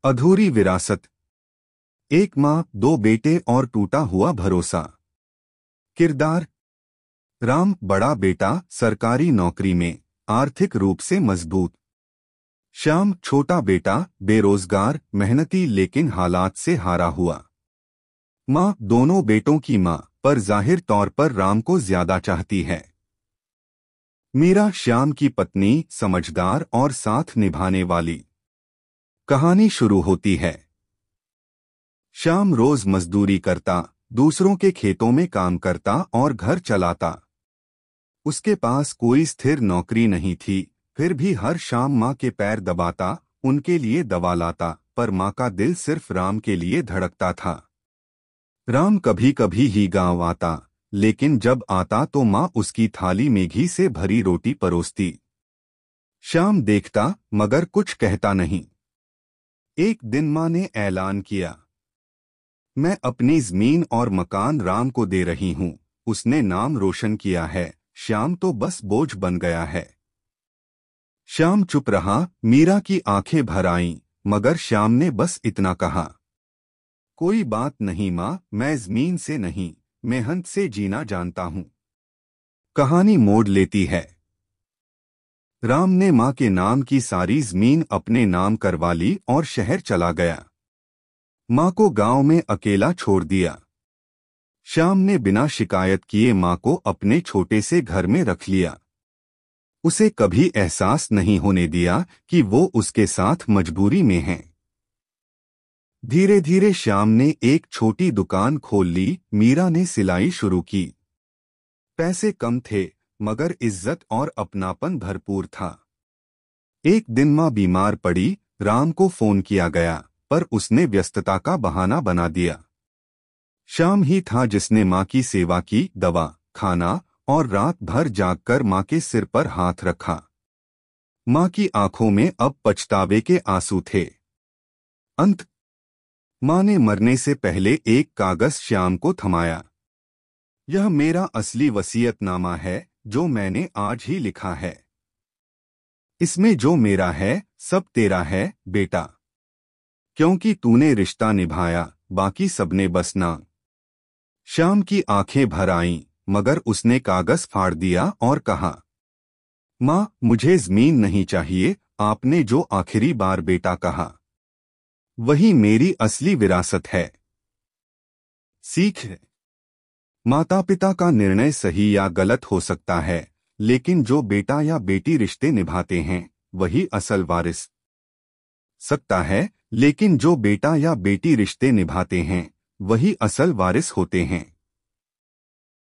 अधूरी विरासत। एक माँ, दो बेटे और टूटा हुआ भरोसा। किरदार: राम बड़ा बेटा, सरकारी नौकरी में, आर्थिक रूप से मजबूत। श्याम छोटा बेटा, बेरोजगार, मेहनती लेकिन हालात से हारा हुआ। माँ दोनों बेटों की माँ, पर जाहिर तौर पर राम को ज्यादा चाहती है। मीरा श्याम की पत्नी, समझदार और साथ निभाने वाली। कहानी शुरू होती है। श्याम रोज मजदूरी करता, दूसरों के खेतों में काम करता और घर चलाता। उसके पास कोई स्थिर नौकरी नहीं थी, फिर भी हर शाम माँ के पैर दबाता, उनके लिए दवा लाता, पर माँ का दिल सिर्फ राम के लिए धड़कता था। राम कभी कभी ही गांव आता, लेकिन जब आता तो माँ उसकी थाली में घी से भरी रोटी परोसती। श्याम देखता मगर कुछ कहता नहीं। एक दिन माँ ने ऐलान किया, मैं अपनी जमीन और मकान राम को दे रही हूँ, उसने नाम रोशन किया है, श्याम तो बस बोझ बन गया है। श्याम चुप रहा, मीरा की आंखें भर आईं, मगर श्याम ने बस इतना कहा, कोई बात नहीं माँ, मैं जमीन से नहीं, मेहनत से जीना जानता हूँ। कहानी मोड़ लेती है। राम ने माँ के नाम की सारी जमीन अपने नाम करवा ली और शहर चला गया। माँ को गांव में अकेला छोड़ दिया। श्याम ने बिना शिकायत किए माँ को अपने छोटे से घर में रख लिया। उसे कभी एहसास नहीं होने दिया कि वो उसके साथ मजबूरी में है। धीरे धीरे श्याम ने एक छोटी दुकान खोल ली, मीरा ने सिलाई शुरू की। पैसे कम थे, मगर इज्जत और अपनापन भरपूर था। एक दिन माँ बीमार पड़ी, राम को फोन किया गया, पर उसने व्यस्तता का बहाना बना दिया। श्याम ही था जिसने माँ की सेवा की, दवा, खाना और रात भर जागकर माँ के सिर पर हाथ रखा। माँ की आंखों में अब पछतावे के आंसू थे। अंत माँ ने मरने से पहले एक कागज श्याम को थमाया। यह मेरा असली वसीयतनामा है, जो मैंने आज ही लिखा है। इसमें जो मेरा है, सब तेरा है बेटा, क्योंकि तूने रिश्ता निभाया, बाकी सबने बस ना। श्याम की आंखें भर आईं, मगर उसने कागज फाड़ दिया और कहा, माँ मुझे जमीन नहीं चाहिए, आपने जो आखिरी बार बेटा कहा, वही मेरी असली विरासत है। सीख: माता पिता का निर्णय सही या गलत हो सकता है, लेकिन जो बेटा या बेटी रिश्ते निभाते हैं, वही असल वारिस। सकता है, लेकिन जो बेटा या बेटी रिश्ते निभाते हैं, वही असल वारिस होते हैं।